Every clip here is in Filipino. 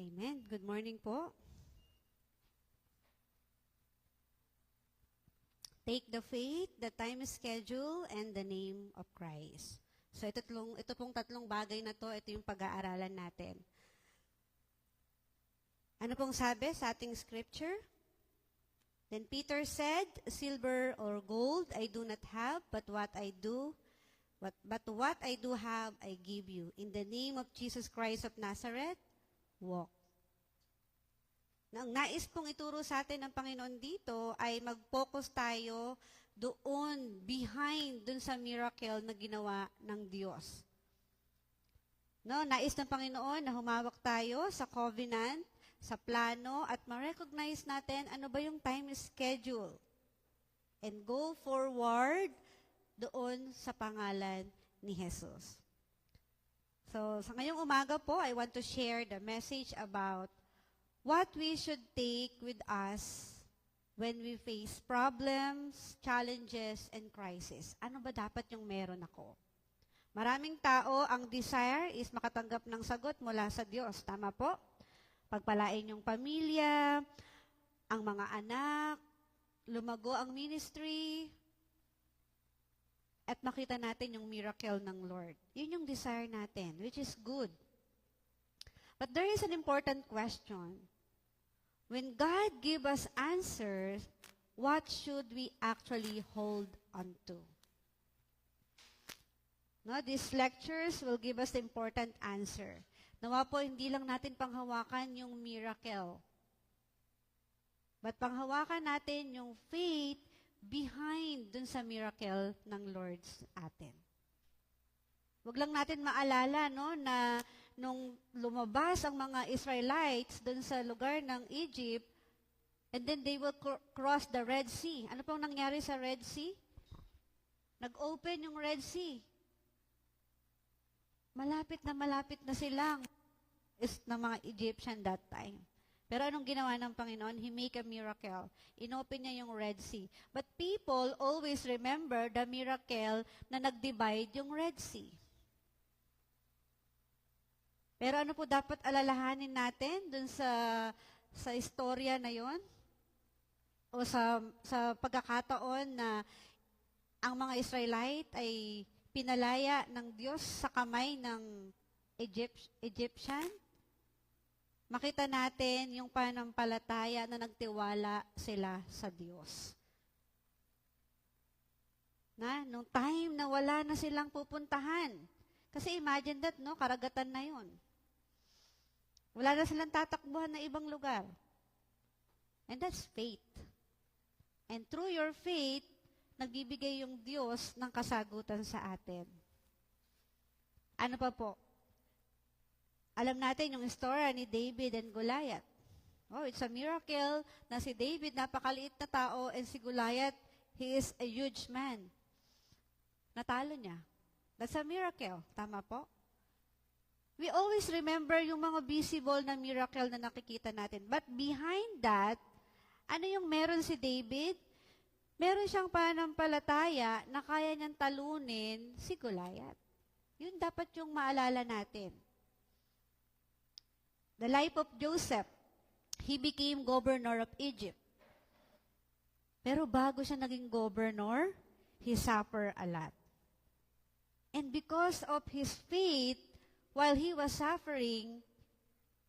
Amen. Good morning po. Take the faith, the time schedule, and the name of Christ. So ito pong tatlong bagay na to, ito yung pag-aaralan natin. Ano pong sabi sa ating scripture? Then Peter said, "Silver or gold I do not have, but what I do have, I give you. In the name of Jesus Christ of Nazareth, walk." Ang nais pong ituro sa atin ng Panginoon dito ay mag-focus tayo behind sa miracle na ginawa ng Diyos. No, nais ng Panginoon na humawak tayo sa covenant, sa plano, at ma-recognize natin ano ba yung time schedule. And go forward doon sa pangalan ni Jesus. So, sa ngayong umaga po, I want to share the message about what we should take with us when we face problems, challenges, and crisis. Ano ba dapat yung meron ako? Maraming tao, ang desire is makatanggap ng sagot mula sa Diyos. Tama po? Pagpalain yung pamilya, ang mga anak, lumago ang ministry, at makita natin yung miracle ng Lord. Yun yung desire natin, which is good. But there is an important question. When God gives us answers, what should we actually hold on to? No, these lectures will give us the important answer. Nawa po, hindi lang natin panghawakan yung miracle. But panghawakan natin yung faith behind dun sa miracle ng Lord atin. Huwag lang natin maalala, no, na nung lumabas ang mga Israelites dun sa lugar ng Egypt, and then they will cross the Red Sea. Ano pong nangyari sa Red Sea? Nag-open yung Red Sea. Malapit na silang ng mga Egyptian that time. Pero anong ginawa ng Panginoon? He make a miracle. Inopen niya yung Red Sea. But people always remember the miracle na nag-divide yung Red Sea. Pero ano po dapat alalahanin natin dun sa istorya na yon? O sa pagkakataon na ang mga Israelite ay pinalaya ng Diyos sa kamay ng Egyptian? Makita natin yung panampalataya na nagtiwala sila sa Diyos. Nung time na wala na silang pupuntahan. Kasi imagine that, no? Karagatan na yun. Wala na silang tatakbuhan na ibang lugar. And that's faith. And through your faith, nagbibigay yung Diyos ng kasagutan sa atin. Ano pa po? Alam natin yung istorya ni David and Goliath. Oh, it's a miracle na si David, napakaliit na tao, and si Goliath, he is a huge man. Natalo niya. That's a miracle. Tama po? We always remember yung mga visible na miracle na nakikita natin. But behind that, ano yung meron si David? Meron siyang panampalataya na kaya niyang talunin si Goliath. Yun dapat yung maalala natin. The life of Joseph, he became governor of Egypt. Pero bago siya naging governor, he suffered a lot. And because of his faith, while he was suffering,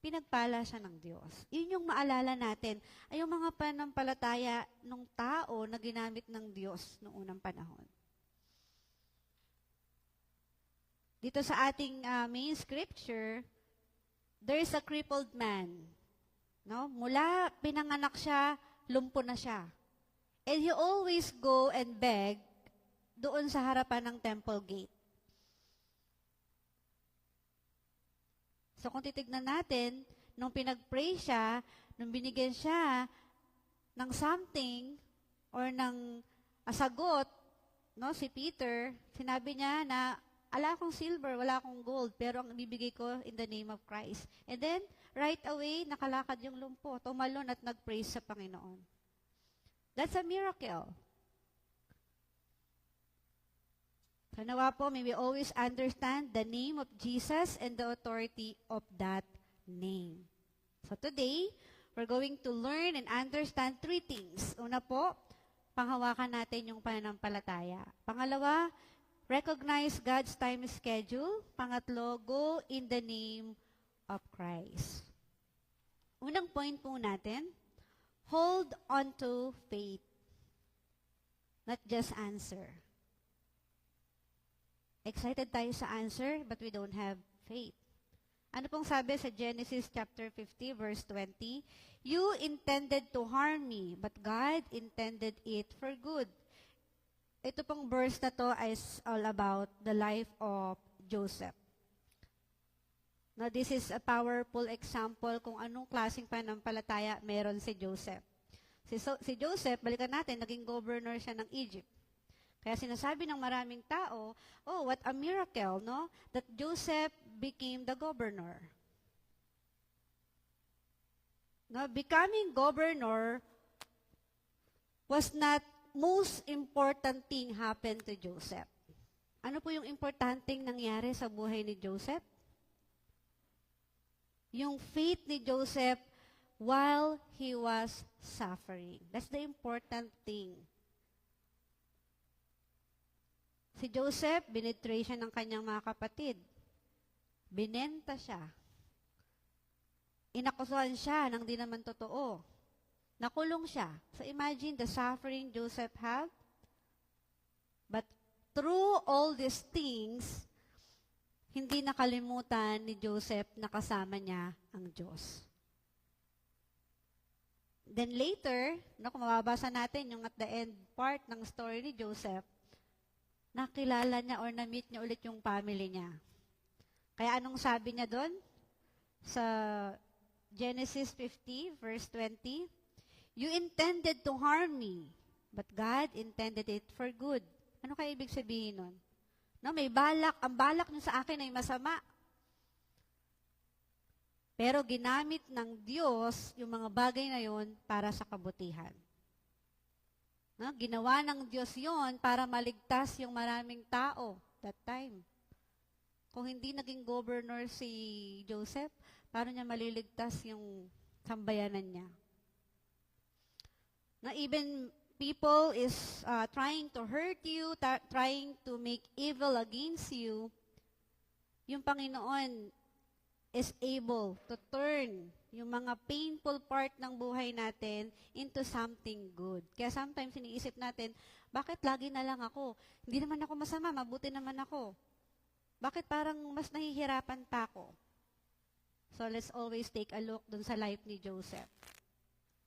pinagpala siya ng Diyos. Yun yung maalala natin, ay yung mga panampalataya ng tao na ginamit ng Diyos noong unang panahon. Dito sa ating main scripture, there is a crippled man. No? Mula pinanganak siya, lumpo na siya. And he always go and beg doon sa harapan ng temple gate. So kung titignan natin, nung pinag-pray siya, nung binigyan siya ng something or ng sagot, no, si Peter, sinabi niya na, ala akong silver, wala akong gold, pero ang bibigay ko in the name of Christ. And then, right away, nakalakad yung lumpo, tumalon at nag-praise sa Panginoon. That's a miracle. So nawa po, may we always understand the name of Jesus and the authority of that name. So today, we're going to learn and understand three things. Una po, panghawakan natin yung pananampalataya. Pangalawa, recognize God's time schedule. Pangatlo, go in the name of Christ. Unang point po natin, hold on to faith, not just answer. Excited tayo sa answer, but we don't have faith. Ano pong sabi sa Genesis chapter 50, verse 20? You intended to harm me, but God intended it for good. Ito pong verse na to is all about the life of Joseph. Now, this is a powerful example kung anong klaseng pananampalataya meron si Joseph. Si Joseph, balikan natin, naging governor siya ng Egypt. Kaya sinasabi ng maraming tao, oh, what a miracle, no? That Joseph became the governor. No, becoming governor was not most important thing happened to Joseph. Ano po yung importanteng nangyari sa buhay ni Joseph? Yung faith ni Joseph while he was suffering. That's the important thing. Si Joseph, binitray siya ng kanyang mga kapatid. Binenta siya. Inakusuhan siya ng di naman totoo. Nakulong siya. So imagine the suffering Joseph had. But through all these things, hindi nakalimutan ni Joseph na kasama niya ang Diyos. Then later, kung mababasa natin yung at the end part ng story ni Joseph, nakilala niya or na-meet niya ulit yung family niya. Kaya anong sabi niya doon? Sa Genesis 50, verse 20, you intended to harm me, but God intended it for good. Ano kaya ibig sabihin nun? No, may balak. Ang balak niyo sa akin ay masama. Pero ginamit ng Diyos yung mga bagay na yon para sa kabutihan. No, ginawa ng Diyos yon para maligtas yung maraming tao that time. Kung hindi naging governor si Joseph, paano niya maliligtas yung sambayanan niya? Na even people is trying to hurt you, trying to make evil against you, yung Panginoon is able to turn yung mga painful part ng buhay natin into something good. Kaya sometimes iniisip natin, bakit lagi na lang ako? Hindi naman ako masama, mabuti naman ako. Bakit parang mas nahihirapan pa ako? So let's always take a look dun sa life ni Joseph.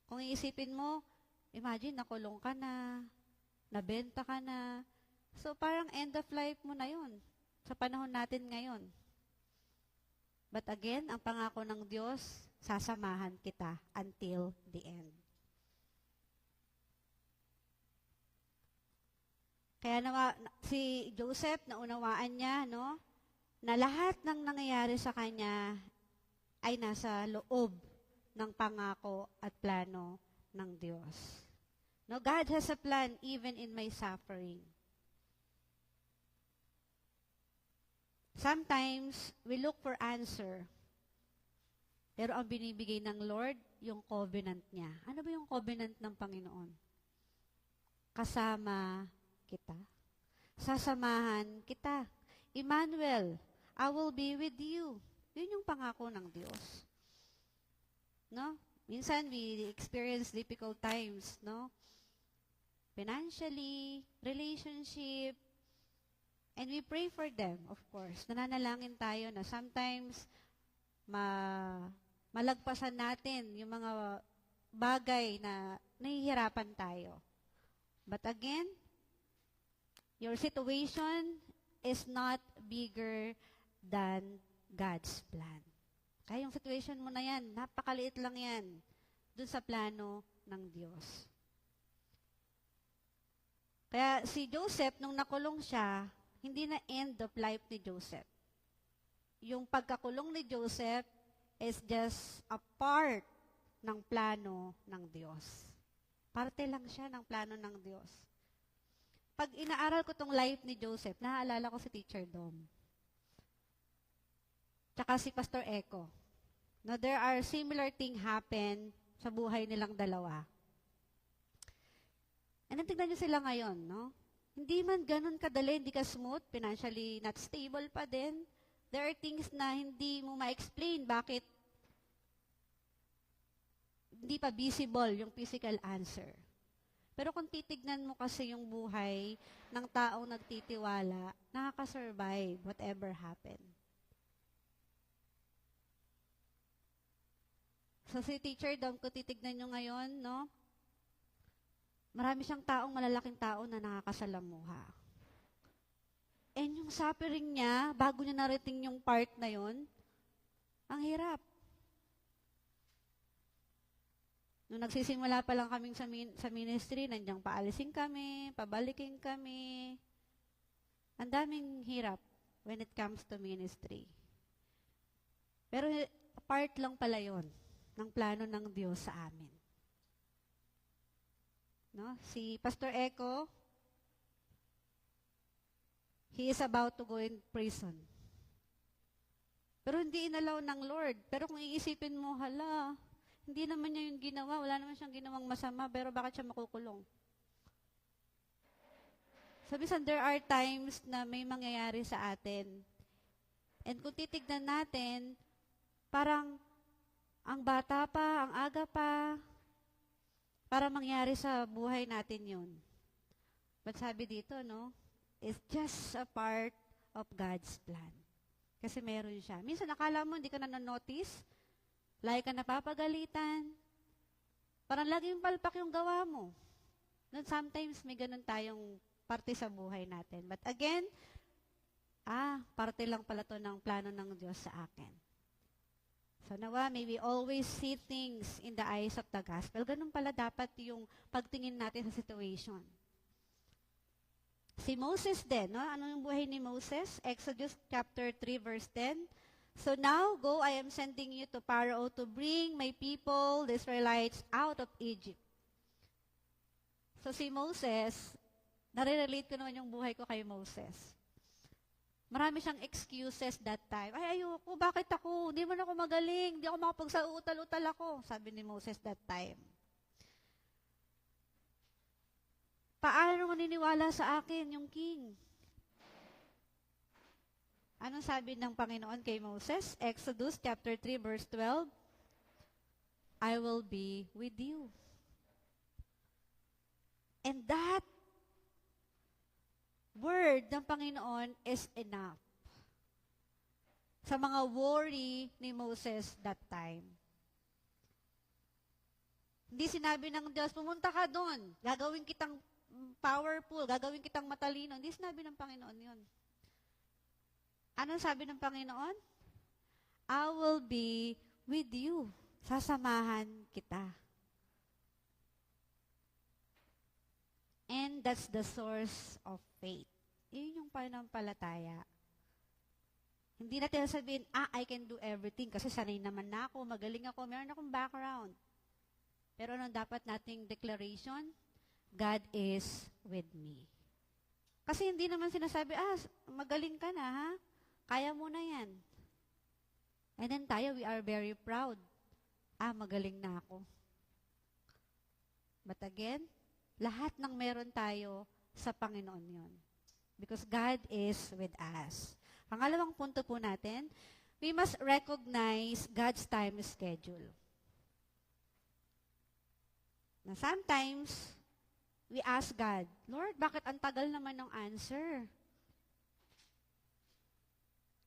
Kung iisipin mo, imagine, nakulong ka na, nabenta ka na. So parang end of life mo na yun sa panahon natin ngayon. But again, ang pangako ng Diyos, sasamahan kita until the end. Kaya si Joseph, naunawaan niya, no, na lahat ng nangyayari sa kanya ay nasa loob ng pangako at plano ng Diyos. No, God has a plan even in my suffering. Sometimes, we look for answer. Pero ang binibigay ng Lord, yung covenant niya. Ano ba yung covenant ng Panginoon? Kasama kita. Sasamahan kita. Emmanuel, I will be with you. Yun yung pangako ng Diyos. No? Minsan, we experience difficult times, no? Financially, relationship, and we pray for them, of course. Nananalangin tayo na sometimes malagpasan natin yung mga bagay na nahihirapan tayo. But again, your situation is not bigger than God's plan. Kaya yung situation mo na yan, napakaliit lang yan dun sa plano ng Diyos. Kaya si Joseph, nung nakulong siya, hindi na end of life ni Joseph. Yung pagkakulong ni Joseph is just a part ng plano ng Diyos. Parte lang siya ng plano ng Diyos. Pag inaaral ko tong life ni Joseph, naaalala ko si Teacher Dom. Tsaka si Pastor Echo. No, there are similar thing happen sa buhay nilang dalawa. And then tignan nyo sila ngayon, no? Hindi man ganun kadali, hindi ka smooth, financially not stable pa din. There are things na hindi mo ma-explain bakit hindi pa visible yung physical answer. Pero kung titignan mo kasi yung buhay ng taong nagtitiwala, nakaka-survive whatever happen. So si Teacher Dom, kung titignan nyo ngayon, no? Marami siyang malalaking tao na nakakasalamuha. And yung suffering niya, bago niya narating yung part na yon, ang hirap. Nung nagsisimula pa lang kaming sa ministry, nandiyan paalisin kami, pabalikin kami. Ang daming hirap when it comes to ministry. Pero part lang pala yon ng plano ng Diyos sa amin. No? Si Pastor Echo, he is about to go in prison. Pero hindi inalaw ng Lord. Pero kung iisipin mo, hala, hindi naman niya yung ginawa, wala naman siyang ginawang masama, pero bakit siya makukulong? Sabi there are times na may mangyayari sa atin. And kung titignan natin, parang ang bata pa, ang aga pa, para mangyari sa buhay natin yun. But sabi dito, no, it's just a part of God's plan. Kasi meron siya. Minsan nakala mo, hindi ka na-notice, lagi ka napapagalitan, parang laging palpak yung gawa mo. Then sometimes may ganun tayong parte sa buhay natin. But again, parte lang pala to ng plano ng Diyos sa akin. So nawa, may we always see things in the eyes of the gospel. Ganun pala dapat yung pagtingin natin sa situation. Si Moses din, no? Ano yung buhay ni Moses? Exodus chapter 3 verse 10. So now, go, I am sending you to Pharaoh to bring my people, the Israelites, out of Egypt. So si Moses, nare-relate ko naman yung buhay ko kay Moses. Marami siyang excuses that time. Ay, ayoko, bakit ako? Hindi man ako magaling, hindi ako makapagsa-utal-utal ako, sabi ni Moses that time. Paano maniniwala sa akin yung king? Anong sabi ng Panginoon kay Moses? Exodus chapter 3 verse 12, I will be with you. And that word ng Panginoon is enough sa mga worry ni Moses that time. Hindi sinabi ng Diyos, pumunta ka doon, gagawin kitang powerful, gagawin kitang matalino. Hindi sinabi ng Panginoon yun. Anong sabi ng Panginoon? I will be with you. Sasamahan kita. And that's the source of faith. Yun yung pananampalataya. Hindi natin sabihin, I can do everything kasi sanay naman na ako, magaling ako, meron akong background. Pero anong dapat nating declaration? God is with me. Kasi hindi naman sinasabi, magaling ka na, ha? Kaya mo na yan. And then tayo, we are very proud. Magaling na ako. But again, lahat ng meron tayo sa Panginoon yon. Because God is with us. Pangalawang punto po natin, we must recognize God's time schedule. Na sometimes, we ask God, Lord, bakit ang tagal naman ng answer?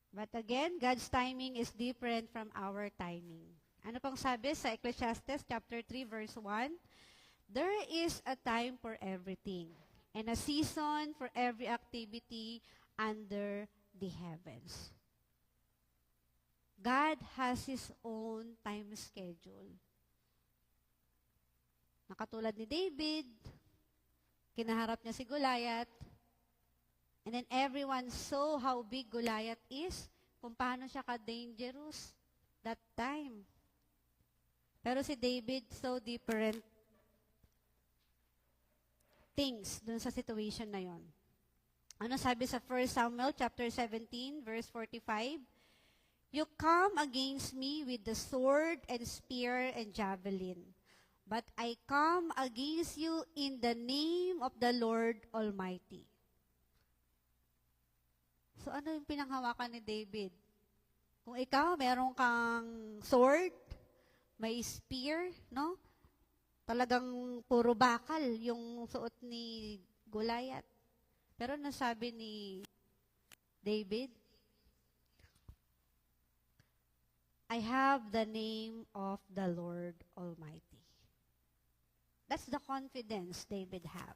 But again, God's timing is different from our timing. Ano pang sabi sa Ecclesiastes chapter 3 verse 1? There is a time for everything, and a season for every activity under the heavens. God has His own time schedule. Nakatulad ni David, kinaharap niya si Goliath, and then everyone saw how big Goliath is, kung paano siya ka-dangerous that time. Pero si David so different things dun sa situation na yon. Ano sabi sa 1 Samuel chapter 17 verse 45? You come against me with the sword and spear and javelin, but I come against you in the name of the Lord Almighty. So ano yung pinanghawakan ni David? Kung ikaw, meron kang sword, may spear, no? Talagang puro bakal yung suot ni Goliath. Pero nasabi ni David, I have the name of the Lord Almighty. That's the confidence David have.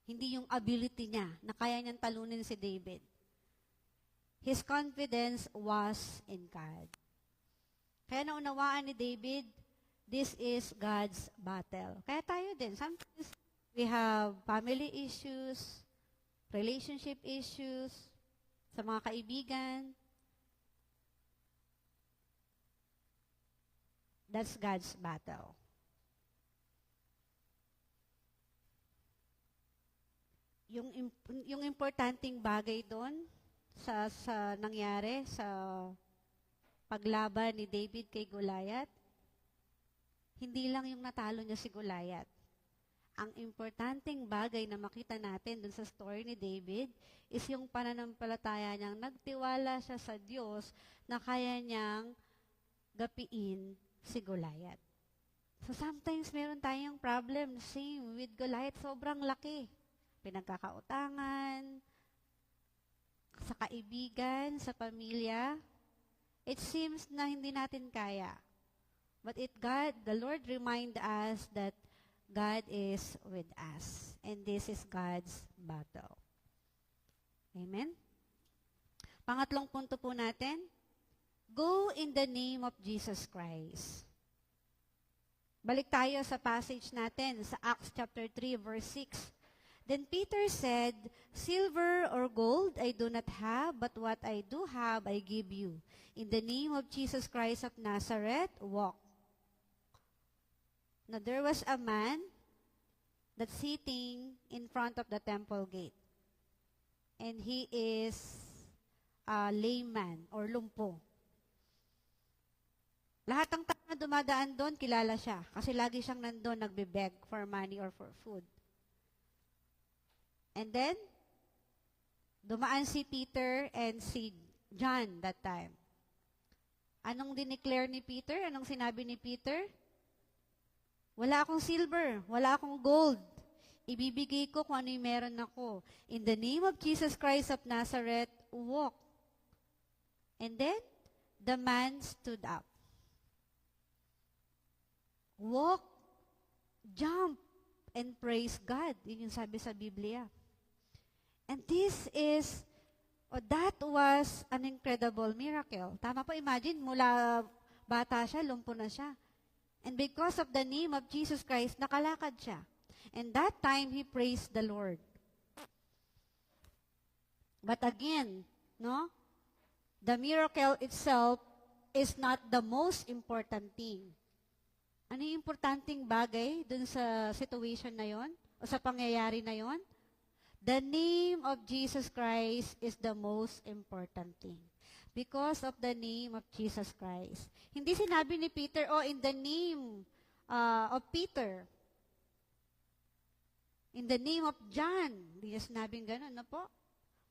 Hindi yung ability niya na kaya niyang talunin si David. His confidence was in God. Kaya naunawaan ni David, this is God's battle. Kaya tayo din, sometimes we have family issues, relationship issues, sa mga kaibigan. That's God's battle. Yung importanteng bagay doon sa nangyari sa paglaban ni David kay Goliath, hindi lang yung natalo niya si Goliath. Ang importanteng bagay na makita natin dun sa story ni David is yung pananampalataya niyang nagtiwala siya sa Diyos na kaya niyang gapiin si Goliath. So sometimes meron tayong problem, same with Goliath, sobrang laki. Pinagkakautangan, sa kaibigan, sa pamilya, it seems na hindi natin kaya. But the Lord remind us that God is with us. And this is God's battle. Amen? Pangatlong punto po natin, go in the name of Jesus Christ. Balik tayo sa passage natin sa Acts chapter 3 verse 6. Then Peter said, silver or gold I do not have, but what I do have I give you. In the name of Jesus Christ of Nazareth, walk. Now there was a man that's sitting in front of the temple gate. And he is a layman or lumpo. Lahat ng tao na dumadaan doon, kilala siya. Kasi lagi siyang nandun, nagbe-beg for money or for food. And then, dumaan si Peter and si John that time. Anong dineclare ni Peter? Anong sinabi ni Peter? Wala akong silver, wala akong gold. Ibibigay ko kung ano yung meron ako. In the name of Jesus Christ of Nazareth, walk. And then, the man stood up. Walk, jump, and praise God. Yun yung sabi sa Biblia. And that was an incredible miracle. Tama po, imagine, mula bata siya, lumpo na siya. And because of the name of Jesus Christ, nakalakad siya. And that time, he praised the Lord. But again, no, the miracle itself is not the most important thing. Ano yung importanteng bagay dun sa situation na yon o sa pangyayari na yon? The name of Jesus Christ is the most important thing. Because of the name of Jesus Christ. Hindi sinabi ni Peter, in the name of Peter. In the name of John. Hindi niya sinabing ganun, no po?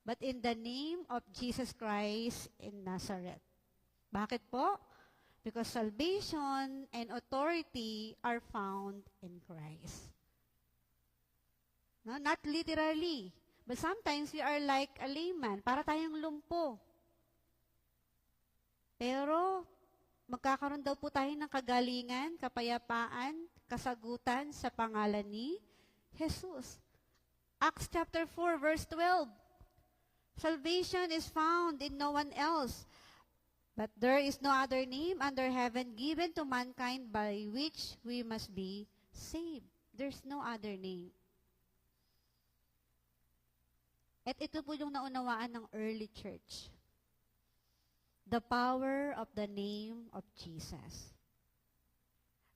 But in the name of Jesus Christ in Nazareth. Bakit po? Because salvation and authority are found in Christ. No, not literally. But sometimes we are like a layman. Para tayong lumpo. Pero, magkakaroon daw po tayo ng kagalingan, kapayapaan, kasagutan sa pangalan ni Jesus. Acts chapter 4, verse 12. Salvation is found in no one else. But there is no other name under heaven given to mankind by which we must be saved. There's no other name. At ito po yung naunawaan ng early church. The power of the name of Jesus.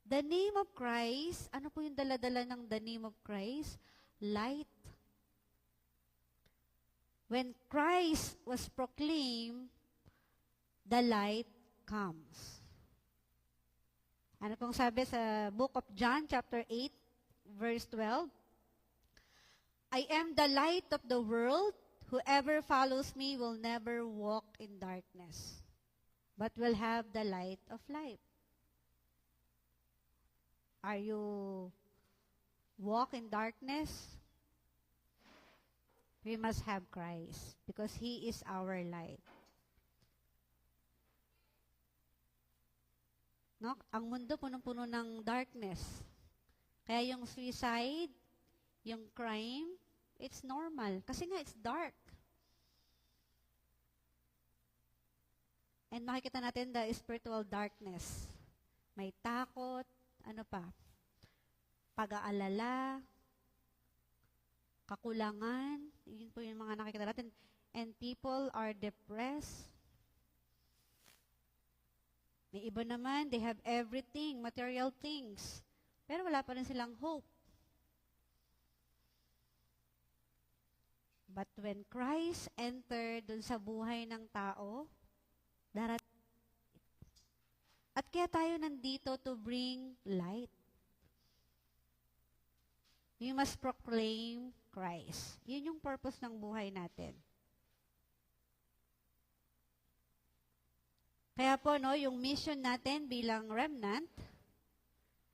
The name of Christ, ano po yung dala-dala ng the name of Christ? Light. When Christ was proclaimed, the light comes. Ano pong sabi sa book of John, chapter 8, verse 12? I am the light of the world. Whoever follows me will never walk in darkness, but will have the light of life. Are you walk in darkness? We must have Christ because He is our light. No? Ang mundo punong-puno ng darkness. Kaya yung suicide, yung crime, it's normal. Kasi nga, it's dark. And makikita natin the spiritual darkness. May takot, ano pa? Pag-aalala, kakulangan, yun po yung mga nakikita natin. And people are depressed. May iba naman, they have everything, material things. Pero wala pa rin silang hope. But when Christ entered dun sa buhay ng tao, darat. At kaya tayo nandito to bring light. We must proclaim Christ. Yun yung purpose ng buhay natin. Kaya po, no, yung mission natin bilang remnant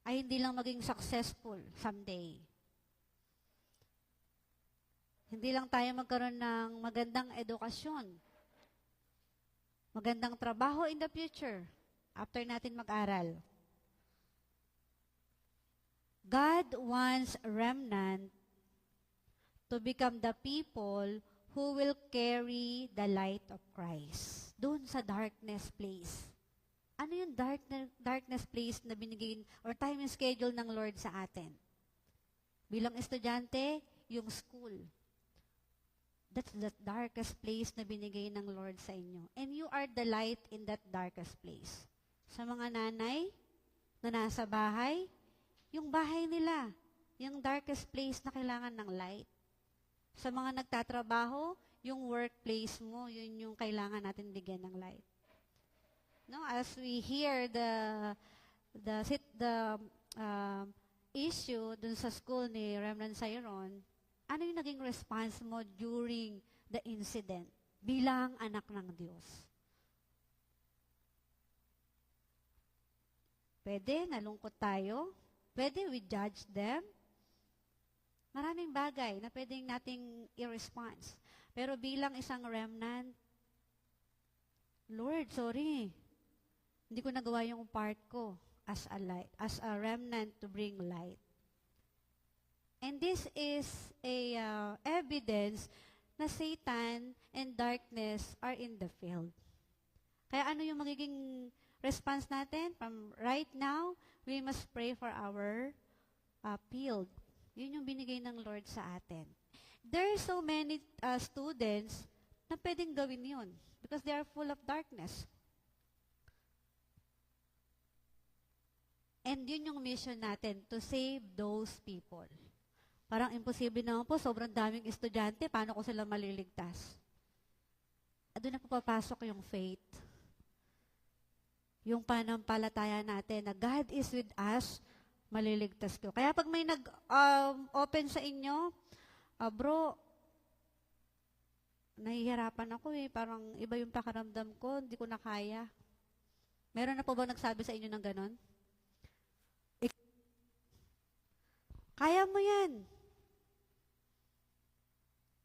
ay hindi lang maging successful someday. Hindi lang tayo magkaroon ng magandang edukasyon, magandang trabaho in the future after natin mag-aral. God wants a remnant to become the people who will carry the light of Christ. Doon sa darkness place. Ano yung darkness place na binigay or time schedule ng Lord sa atin? Bilang estudyante, yung school. That's the darkest place na binigay ng Lord sa inyo. And you are the light in that darkest place. Sa mga nanay na nasa bahay, yung bahay nila, yung darkest place na kailangan ng light. Sa mga nagtatrabaho, yung workplace mo, yun yung kailangan natin bigyan ng light. No, as we hear the issue dun sa school ni Remnant Sayron, ano yung naging response mo during the incident bilang anak ng Diyos? Pwede, nalungkot tayo. Pwede, we judge them. Maraming bagay na pwedeng nating i-response. Pero bilang isang remnant, Lord, sorry. Hindi ko nagawa yung part ko as a remnant to bring light. And this is a evidence na Satan and darkness are in the field. Kaya ano yung magiging response natin? From right now, we must pray for our field. Yun yung binigay ng Lord sa atin. There are so many students na pwedeng gawin yun because they are full of darkness. And yun yung mission natin, to save those people. Parang imposible naman po, sobrang daming estudyante, paano ko sila maliligtas? At doon na po papasok yung faith. Yung panampalataya natin na God is with us, maliligtas ko. Kaya pag may nag-open sa inyo, bro, nahihirapan ako parang iba yung pakiramdam ko, hindi ko na kaya. Meron na po ba nagsabi sa inyo ng ganon? Kaya mo yan.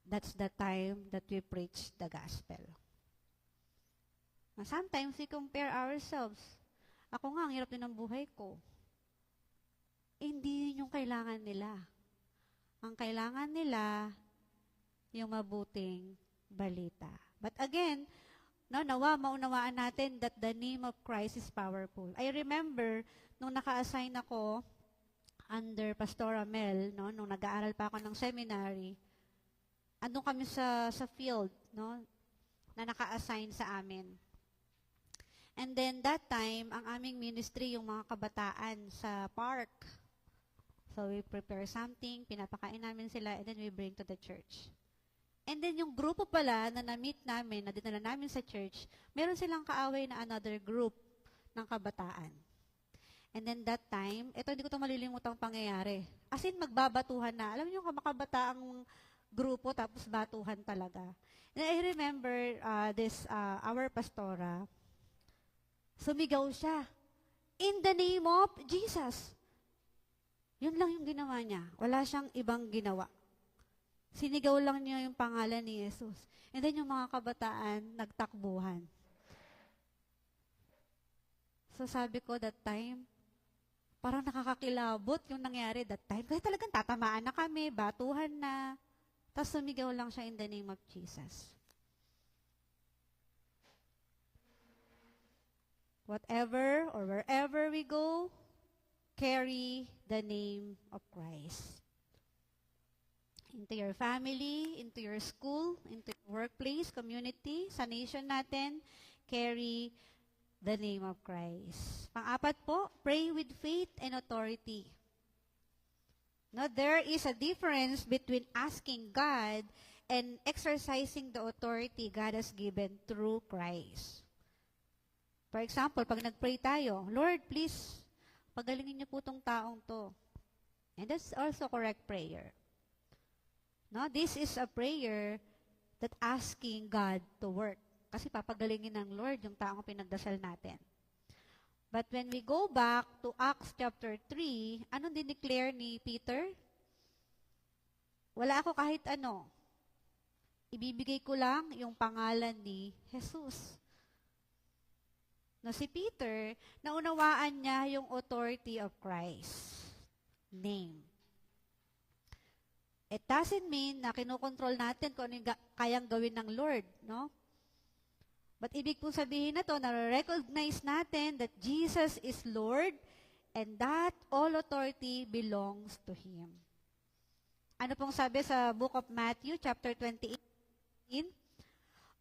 That's the time that we preach the gospel. Sometimes we compare ourselves. Ako nga, ang hirap din ng buhay ko. Hindi yun yung kailangan nila. Ang kailangan nila, yung mabuting balita. But again, nawa maunawaan natin that the name of Christ is powerful. I remember, nung naka-assign ako under Pastor Amel, nung nag-aaral pa ako ng seminary, andun kami sa field, na naka-assign sa amin. And then that time, ang aming ministry, yung mga kabataan sa park. So we prepare something, pinapakain namin sila, and then we bring to the church. And then yung grupo pala na na-meet namin, na dinala namin sa church, meron silang kaaway na another group ng kabataan. And then that time, ito hindi ko ito malilimutang pangyayari. As in, magbabatuhan na. Alam niyo yung makabataang grupo, tapos batuhan talaga. And I remember our pastora, sumigaw siya, in the name of Jesus. Yun lang yung ginawa niya. Wala siyang ibang ginawa. Sinigaw lang niya yung pangalan ni Jesus. And then yung mga kabataan, nagtakbuhan. So sabi ko that time, parang nakakakilabot yung nangyari that time. Kasi talagang tatamaan na kami, batuhan na. Tapos sumigaw lang siya in the name of Jesus. Whatever or wherever we go, carry the name of Christ. Into your family, into your school, into your workplace, community, sa nation natin, carry the name of Christ. Pang-apat po, pray with faith and authority. No, there is a difference between asking God and exercising the authority God has given through Christ. For example, pag nag-pray tayo, Lord, please, pagalingin niyo po tong taong to. And that's also correct prayer. No, this is a prayer that asking God to work. Kasi papagalingin ng Lord yung taong pinagdasal natin. But when we go back to Acts chapter 3, anong dineclare ni Peter? Wala ako kahit ano. Ibibigay ko lang yung pangalan ni Jesus. No, si Peter, naunawaan niya yung authority of Christ. Name. It doesn't mean na kinokontrol natin kung ano yung kayang gawin ng Lord, no? But ibig pong sabihin na to, na-recognize natin that Jesus is Lord and that all authority belongs to Him. Ano pong sabi sa book of Matthew, chapter 28?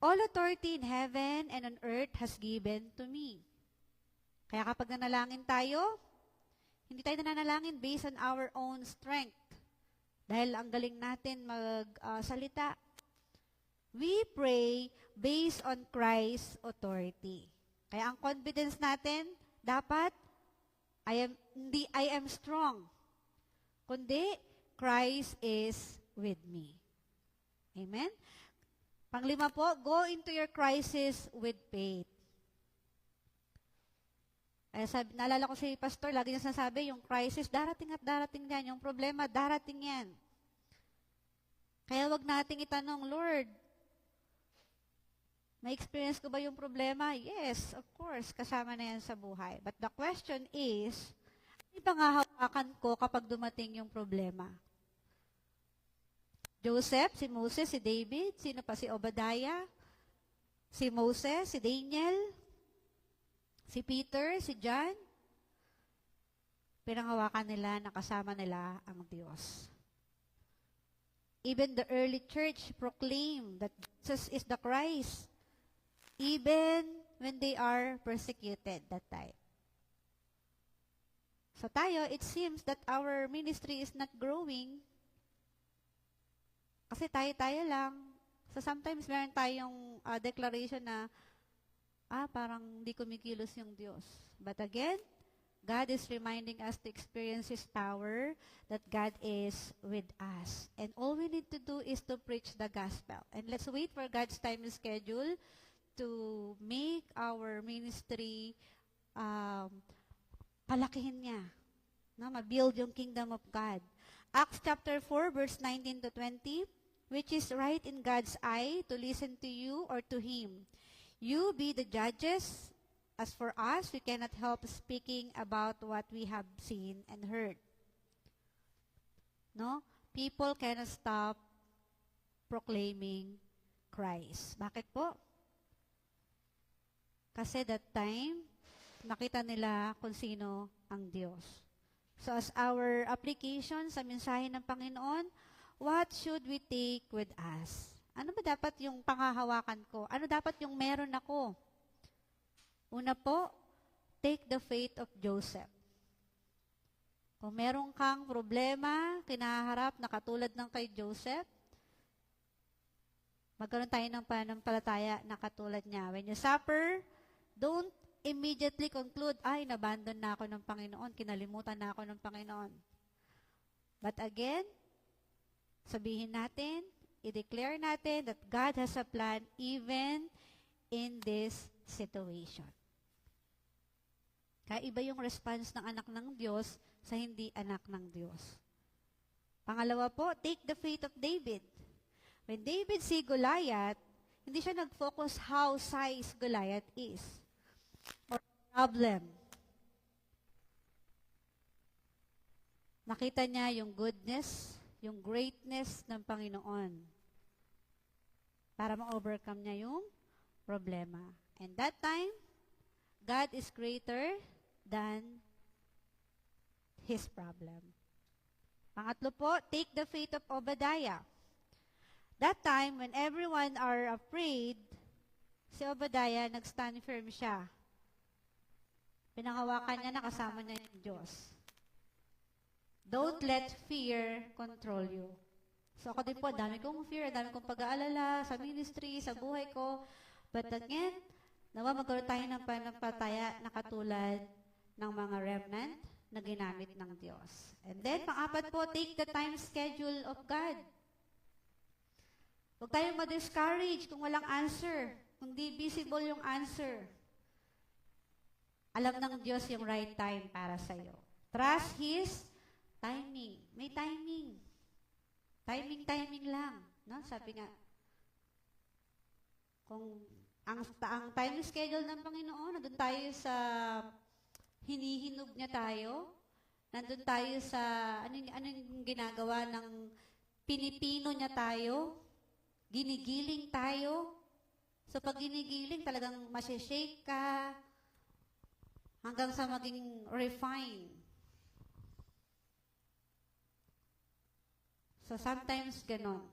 All authority in heaven and on earth has given to me. Kaya kapag nanalangin tayo, hindi tayo nanalangin based on our own strength. Dahil ang galing natin magsalita. We pray based on Christ's authority. Kaya ang confidence natin, dapat, hindi I am strong. Kundi, Christ is with me. Amen? Panglima po, go into your crisis with faith. Ay, naalala ko si Pastor, lagi niya sinasabi, yung crisis, darating at darating yan. Yung problema, darating yan. Kaya wag nating itanong, Lord, na-experience ko ba yung problema? Yes, of course, kasama na yan sa buhay. But the question is, ano yung pangahawakan ko kapag dumating yung problema? Joseph, si Moses, si David, sino pa? Si Obadiah, si Moses, si Daniel, si Peter, si John. Pinanghawakan nila, nakasama nila ang Diyos. Even the early church proclaimed that Jesus is the Christ, even when they are persecuted that time. So tayo, it seems that our ministry is not growing kasi tayo-tayo lang. So sometimes meron tayong declaration na, parang hindi kumikilos yung Diyos. But again, God is reminding us to experience His power, that God is with us. And all we need to do is to preach the gospel. And let's wait for God's time and schedule to make our ministry palakihin niya. No? Ma-build yung kingdom of God. Acts chapter 4, verse 19 to 20, which is right in God's eye to listen to you or to Him. You be the judges. As for us, we cannot help speaking about what we have seen and heard. No? People cannot stop proclaiming Christ. Bakit po? Kasi that time, nakita nila kung sino ang Diyos. So as our application sa mensahe ng Panginoon, what should we take with us? Ano ba dapat yung pangahawakan ko? Ano dapat yung meron ako? Una po, take the faith of Joseph. Kung meron kang problema, kinaharap na katulad ng kay Joseph, Magkaroon tayo ng pananampalataya na katulad niya. When you suffer, don't immediately conclude, ay, nabandon na ako ng Panginoon, kinalimutan na ako ng Panginoon. But again, sabihin natin, i-declare natin that God has a plan even in this situation. Kaya iba yung response ng anak ng Diyos sa hindi anak ng Diyos. Pangalawa po, take the faith of David. When David see Goliath, hindi siya nag-focus how size Goliath is or problem. Nakita niya yung goodness, yung greatness ng Panginoon para ma-overcome niya yung problema. And that time, God is greater than his problem. Pangatlo po, take the faith of Obadiah. That time, when everyone are afraid, si Obadiah, nag-stand firm siya. Pinanghawakan niya na kasama niya yung Diyos. Don't let fear control you. So ako din po, dami kong fear, dami kong pag-aalala sa ministry, sa buhay ko. But again, nawa magkaroon tayo ng pananampalataya na katulad ng mga remnant na ginamit ng Diyos. And then, pang-apat po, take the time schedule of God. Huwag tayong ma-discourage kung walang answer, kung di visible yung answer. Alam ng Diyos yung right time para sa'yo. Trust His timing. May timing. Timing lang. No? Sabi nga, kung ang time schedule ng Panginoon, nandun tayo sa hinihinog niya tayo, nandun tayo sa anong ginagawa ng pinipino niya tayo, ginigiling tayo. So pag ginigiling, talagang masishake ka hanggang sa maging refine. So sometimes ganon.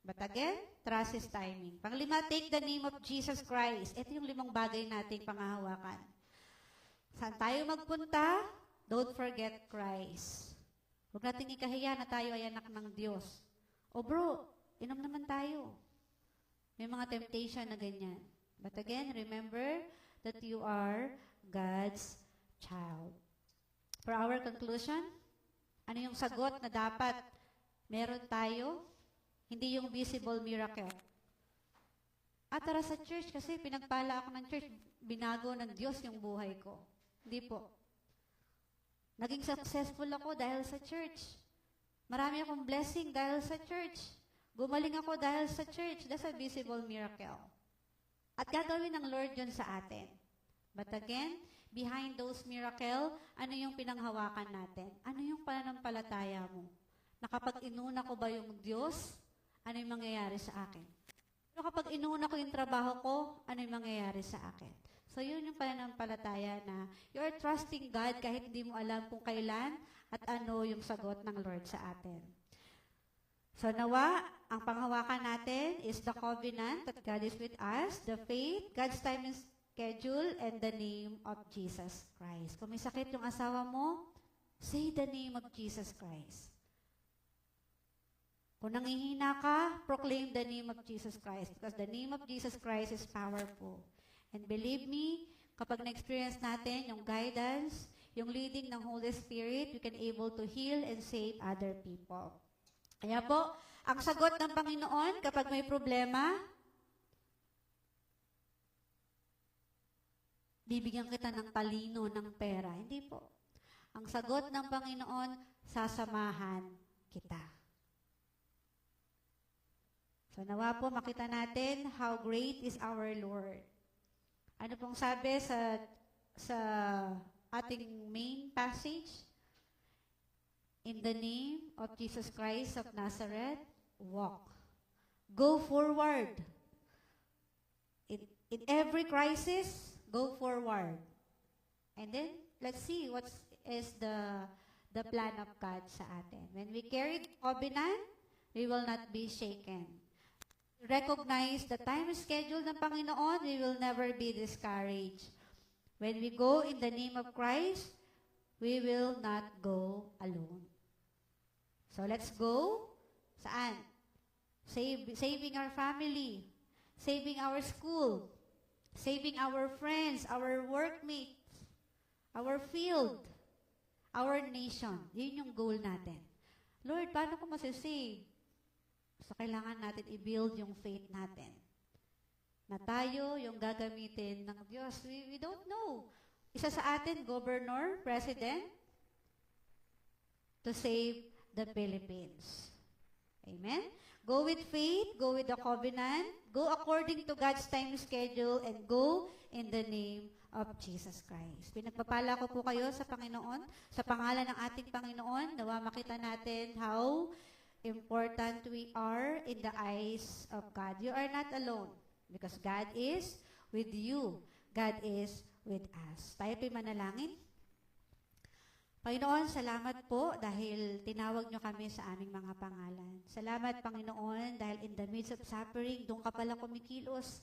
But again, trust His timing. Panglima, take the name of Jesus Christ. Ito yung 5 bagay nating pangahawakan. Saan tayo magpunta? Don't forget Christ. Huwag natin ikahiya na tayo ay anak ng Diyos. O bro, inom naman tayo. May mga temptation na ganyan. But again, remember that you are God's child. For our conclusion, ano yung sagot na dapat meron tayo? Hindi yung visible miracle. At tara sa church kasi pinagpala ako ng church, binago ng Diyos yung buhay ko. Hindi po. Naging successful ako dahil sa church. Marami akong blessing dahil sa church. Gumaling ako dahil sa church. That's a visible miracle. At gagawin ng Lord yun sa atin. But again, behind those miracle, ano yung pinanghawakan natin? Ano yung pananampalataya mo? Na kapag inuna ko ba yung Diyos, ano yung mangyayari sa akin? Pero kapag inuna ko yung trabaho ko, ano yung mangyayari sa akin? So yun yung pananampalataya na you're trusting God kahit hindi mo alam kung kailan at ano yung sagot ng Lord sa atin. So nawa, ang panghawakan natin is the covenant that God is with us, the faith, God's time and schedule, and the name of Jesus Christ. Kung may sakit yung asawa mo, say the name of Jesus Christ. Kung nangihina ka, proclaim the name of Jesus Christ because the name of Jesus Christ is powerful. And believe me, kapag na-experience natin yung guidance, yung leading ng Holy Spirit, we can able to heal and save other people. Kaya po, ang sagot ng Panginoon kapag may problema, bibigyan kita ng talino ng pera. Hindi po. Ang sagot ng Panginoon, sasamahan kita. So nawa po makita natin how great is our Lord. Ano pong sabi sa ating main passage? In the name of Jesus Christ of Nazareth, walk. Go forward. In every crisis, go forward. And then, let's see what is the plan of God sa atin. When we carry the covenant, we will not be shaken. Recognize the time schedule ng Panginoon, we will never be discouraged. When we go in the name of Christ, we will not go alone. So let's go. Saan? Saving our family. saving our school, saving our friends, our workmates, our field, our nation. Yun yung goal natin. Lord, paano ko masisave? So, kailangan natin i-build yung faith natin. Na tayo yung gagamitin ng Diyos. We don't know. Isa sa atin, governor, president, to save the Philippines. Amen? Go with faith, go with the covenant, go according to God's time schedule, and go in the name of Jesus Christ. Pinagpapala ko po kayo sa Panginoon, sa pangalan ng ating Panginoon, nawa makita natin how important we are in the eyes of God. You are not alone because God is with you. God is with us. Tayo po'y manalangin. Panginoon, salamat po dahil tinawag nyo kami sa aming mga pangalan. Salamat, Panginoon, dahil in the midst of suffering, doon ka pala kumikilos.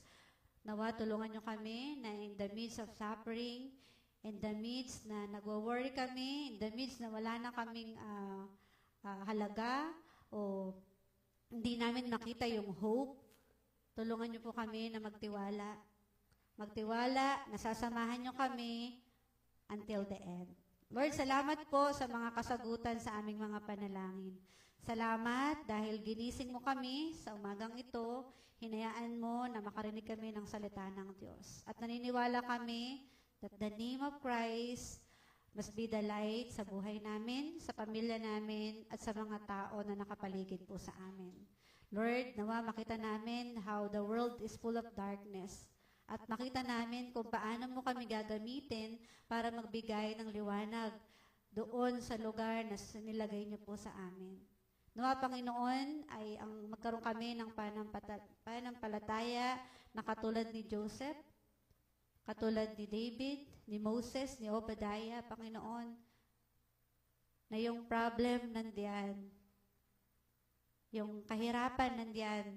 Nawa, tulungan nyo kami na in the midst of suffering, in the midst na nagwo-worry kami, in the midst na wala na kaming halaga o hindi namin makita yung hope, tulungan nyo po kami na magtiwala. Magtiwala, nasasamahan nyo kami until the end. Lord, salamat po sa mga kasagutan sa aming mga panalangin. Salamat dahil ginising mo kami sa umagang ito, hinayaan mo na makarinig kami ng salita ng Diyos. At naniniwala kami that the name of Christ must be the light sa buhay namin, sa pamilya namin, at sa mga tao na nakapaligid po sa amin. Lord, nawa makita namin how the world is full of darkness. At makita namin kung paano mo kami gagamitin para magbigay ng liwanag doon sa lugar na nilagay niyo po sa amin. Nawa, Panginoon, ay ang magkaroon kami ng panampalataya na katulad ni Joseph, katulad ni David, ni Moses, ni Obadiah, Panginoon, na yung problem nandiyan, yung kahirapan nandiyan,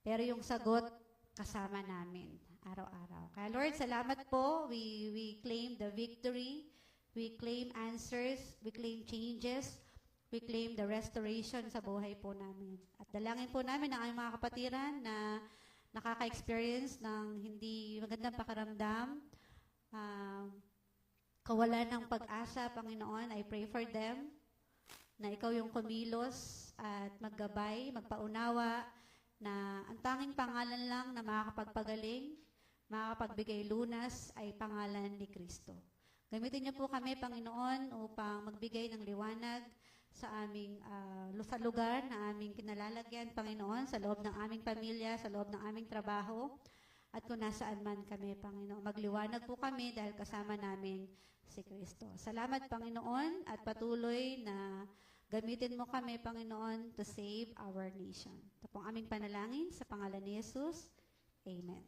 pero yung sagot kasama namin araw-araw. Kaya Lord, salamat po. We claim the victory. We claim answers. We claim changes. We claim the restoration sa buhay po namin. At dalangin po namin ang aming mga kapatiran na nakaka-experience ng hindi magandang pakiramdam, kawalan ng pag-asa, Panginoon. I pray for them na ikaw yung kumilos at maggabay, magpaunawa, na ang tanging pangalan lang na makakapagpagaling, makakapagbigay lunas ay pangalan ni Kristo. Gamitin niyo po kami, Panginoon, upang magbigay ng liwanag sa aming sa lugar na aming kinalalagyan, Panginoon, sa loob ng aming pamilya, sa loob ng aming trabaho, at kung nasaan man kami, Panginoon. Magliwanag po kami dahil kasama namin si Kristo. Salamat, Panginoon, at patuloy na gamitin mo kami, Panginoon, to save our nation. Ito pong aming panalangin sa pangalan ni Jesus. Amen.